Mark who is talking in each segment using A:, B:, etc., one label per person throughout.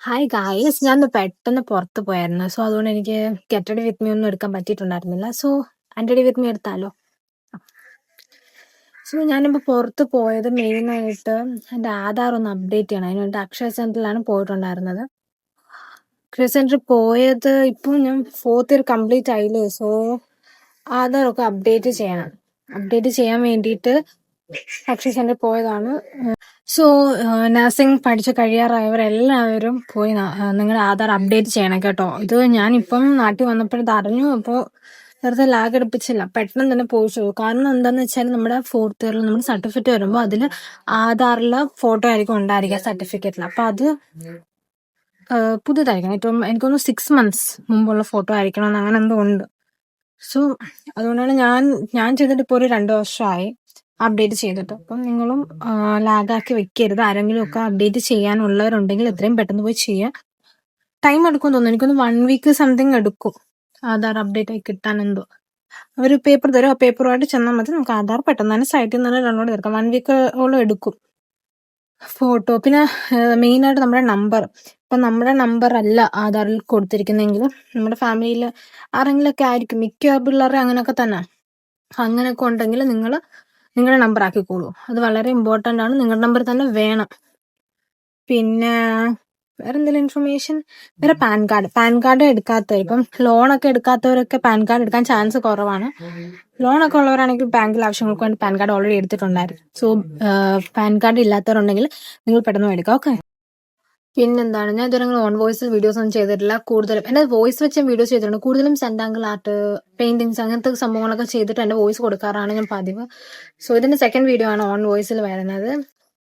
A: Hi guys, ഞാനൊന്ന് പെട്ടെന്ന് പുറത്ത് പോയായിരുന്നു. സോ അതുകൊണ്ട് എനിക്ക് ഗെറ്റ് റെഡി വിത്ത് മീ ഒന്നും എടുക്കാൻ പറ്റിയിട്ടുണ്ടായിരുന്നില്ല. So and ready with me എടുത്താലോ? സോ ഞാനിപ്പോൾ പുറത്ത് പോയത് മെയിനായിട്ട് എൻ്റെ ആധാർ ഒന്ന് അപ്ഡേറ്റ് ചെയ്യണം. അതിന് വേണ്ടി അക്ഷയ സെൻറ്ററിലാണ് പോയിട്ടുണ്ടായിരുന്നത്. അക്ഷയ സെൻറ്ററിൽ പോയത് ഇപ്പം ഞാൻ ഫോർത്ത് ഇയർ കംപ്ലീറ്റ് ആയില്ലേ. സോ ആധാറൊക്കെ അപ്ഡേറ്റ് ചെയ്യണം. അപ്ഡേറ്റ് ചെയ്യാൻ വേണ്ടിയിട്ട് അക്ഷയ സെൻറ്ററിൽ പോയതാണ്. സോ നഴ്സിംഗ് പഠിച്ച് കഴിയാറായവരെല്ലാവരും പോയി നിങ്ങളുടെ ആധാർ അപ്ഡേറ്റ് ചെയ്യണം കേട്ടോ. ഇത് ഞാനിപ്പം നാട്ടിൽ വന്നപ്പോഴത് അറിഞ്ഞു. അപ്പോൾ വെറുതെ ലാഗ് എടുപ്പിച്ചില്ല, പെട്ടെന്ന് തന്നെ പോയിച്ചു. കാരണം എന്താണെന്ന് വെച്ചാൽ നമ്മുടെ ഫോർത്ത് ഇയറിൽ നമ്മുടെ സർട്ടിഫിക്കറ്റ് വരുമ്പോൾ അതിൽ ആധാറിൽ ഫോട്ടോ ആയിരിക്കും ഉണ്ടായിരിക്കുക സർട്ടിഫിക്കറ്റിൽ. അപ്പം അത് പുതിയതായിരിക്കണം. ഇപ്പം എനിക്കൊന്ന് 6 months മുമ്പുള്ള ഫോട്ടോ ആയിരിക്കണം എന്ന് അങ്ങനെ എന്തോ ഉണ്ട്. സോ അതുകൊണ്ടാണ് ഞാൻ ചെയ്തിട്ട് ഇപ്പോൾ ഒരു 2 വർഷമായി അപ്ഡേറ്റ് ചെയ്തിട്ട്. അപ്പം നിങ്ങളും ലാഗാക്കി വെക്കരുത്. ആരെങ്കിലും ഒക്കെ അപ്ഡേറ്റ് ചെയ്യാനുള്ളവരുണ്ടെങ്കിൽ എത്രയും പെട്ടെന്ന് പോയി ചെയ്യുക. ടൈം എടുക്കും തോന്നുന്നു, എനിക്കൊന്ന് 1 week സംതിങ് എടുക്കും ആധാർ അപ്ഡേറ്റ് ആയി കിട്ടാൻ. എന്തോ അവർ പേപ്പർ തരും, ആ പേപ്പറുമായിട്ട് ചെന്നാൽ മതി. നമുക്ക് ആധാർ പെട്ടെന്ന് തന്നെ സൈറ്റിൽ നിന്ന് ഡൗൺലോഡ് ചെയ്തെടുക്കാം. 1 week ഓളം എടുക്കും. ഫോട്ടോ പിന്നെ മെയിനായിട്ട് നമ്മുടെ നമ്പർ. ഇപ്പം നമ്മുടെ നമ്പർ അല്ല ആധാറിൽ കൊടുത്തിരിക്കുന്നെങ്കിൽ നമ്മുടെ ഫാമിലിയിൽ ആരെങ്കിലുമൊക്കെ ആയിരിക്കും, മിക്ക പിള്ളേരെ അങ്ങനെയൊക്കെ തന്നെ. അങ്ങനെയൊക്കെ ഉണ്ടെങ്കിൽ നിങ്ങളുടെ നമ്പർ ആക്കിക്കോളൂ. അത് വളരെ ഇമ്പോർട്ടൻ്റ് ആണ്. നിങ്ങളുടെ നമ്പർ തന്നെ വേണം. പിന്നെ വേറെ എന്തെങ്കിലും ഇൻഫർമേഷൻ, വേറെ പാൻ കാർഡ് എടുക്കാത്തവർ, ഇപ്പം ലോണൊക്കെ എടുക്കാത്തവരൊക്കെ പാൻ കാർഡ് എടുക്കാൻ ചാൻസ് കുറവാണ്. ലോണൊക്കെ ഉള്ളവരാണെങ്കിൽ ബാങ്കിൽ ആവശ്യങ്ങൾക്ക് വേണ്ടി പാൻ കാർഡ് ഓൾറെഡി എടുത്തിട്ടുണ്ടായിരുന്നു. സോ പാൻ കാർഡ് ഇല്ലാത്തവരുണ്ടെങ്കിൽ നിങ്ങൾ പെട്ടെന്ന് എടുക്കാം. ഓക്കെ. പിന്നെന്താണ്, ഞാൻ ഇതുവരെ ഓൺ വോയിസ് വീഡിയോസ് ഒന്നും ചെയ്തിട്ടില്ല. കൂടുതലും എൻ്റെ വോയിസ് വെച്ച് ഞാൻ വീഡിയോസ് ചെയ്തിട്ടുണ്ട്. കൂടുതലും സെൻഡാങ്കിൾ ആർട്ട്, പെയിന്റിങ്സ്, അങ്ങനത്തെ സംഭവങ്ങളൊക്കെ ചെയ്തിട്ട് എൻ്റെ വോയിസ് കൊടുക്കാറാണ് ഞാൻ പതിവ്. സോ ഇതിന്റെ സെക്കൻഡ് വീഡിയോ ആണ് ഓൺ വോയിസിൽ വരുന്നത്.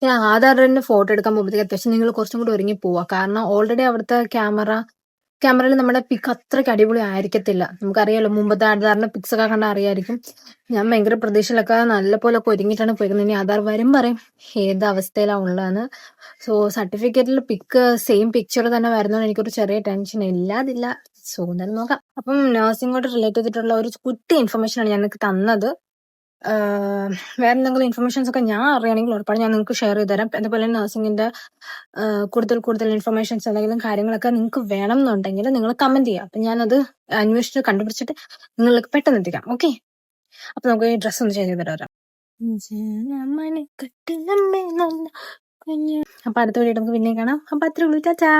A: ഞാൻ ആധാറിന്റെ ഫോട്ടോ എടുക്കാൻ പോകുമ്പോഴത്തേക്ക് അത്യാവശ്യം നിങ്ങൾ കുറച്ചും കൂടി ഒരുങ്ങി പോവുക. കാരണം ഓൾറെഡി അവിടുത്തെ ക്യാമറയിൽ നമ്മുടെ പിക്ക് അത്രയ്ക്ക് അടിപൊളി ആയിരിക്കത്തില്ല. നമുക്കറിയാലോ, മുമ്പത്തെ ആധാറിന്റെ പിക്സ് ഒക്കെ കണ്ടാൽ അറിയായിരിക്കും. ഞാൻ ഭയങ്കര പ്രതീക്ഷയിലൊക്കെ നല്ല പോലൊക്കെ ഒരുങ്ങിയിട്ടാണ് പോയിരുന്നത്. ഇനി ആധാർ വരും പറയും ഏത് അവസ്ഥയിലാണ് ഉള്ളതെന്ന്. സോ സർട്ടിഫിക്കറ്റിൽ പിക്ക് സെയിം പിക്ചർ തന്നെ വരുന്നതുകൊണ്ട് എനിക്കൊരു ചെറിയ ടെൻഷൻ ഇല്ലാതില്ല. സോ എന്തായാലും നോക്കാം. അപ്പം നഴ്സിംഗോട്ട് റിലേറ്റ് ചെയ്തിട്ടുള്ള ഒരു കുട്ടി ഇൻഫർമേഷനാണ് ഞാൻ നിങ്ങൾക്ക് തന്നത്. വേറെ എന്തെങ്കിലും ഇൻഫർമേഷൻസ് ഒക്കെ ഞാൻ അറിയണമെങ്കിൽ ഉറപ്പാണ് ഞാൻ നിങ്ങൾക്ക് ഷെയർ ചെയ്ത് തരാം. അതുപോലെ നഴ്സിംഗിന്റെ കൂടുതൽ ഇൻഫർമേഷൻസ് എന്തെങ്കിലും കാര്യങ്ങളൊക്കെ നിങ്ങൾക്ക് വേണം എന്നുണ്ടെങ്കിൽ നിങ്ങൾ കമന്റ് ചെയ്യുക. അപ്പം ഞാനത് അന്വേഷിച്ച് കണ്ടുപിടിച്ചിട്ട് നിങ്ങൾക്ക് പെട്ടെന്ന് എത്തിക്കാം. ഓക്കെ. അപ്പൊ നമുക്ക് ഈ ഡ്രസ്സ് ഒന്ന് ചേഞ്ച് ചെയ്തിട്ട് വരാം. അപ്പൊ അടുത്ത വീഡിയോ നമുക്ക് പിന്നെ കാണാം. അപ്പൊ അത്രേ ഉള്ളൂ. ടാറ്റാ.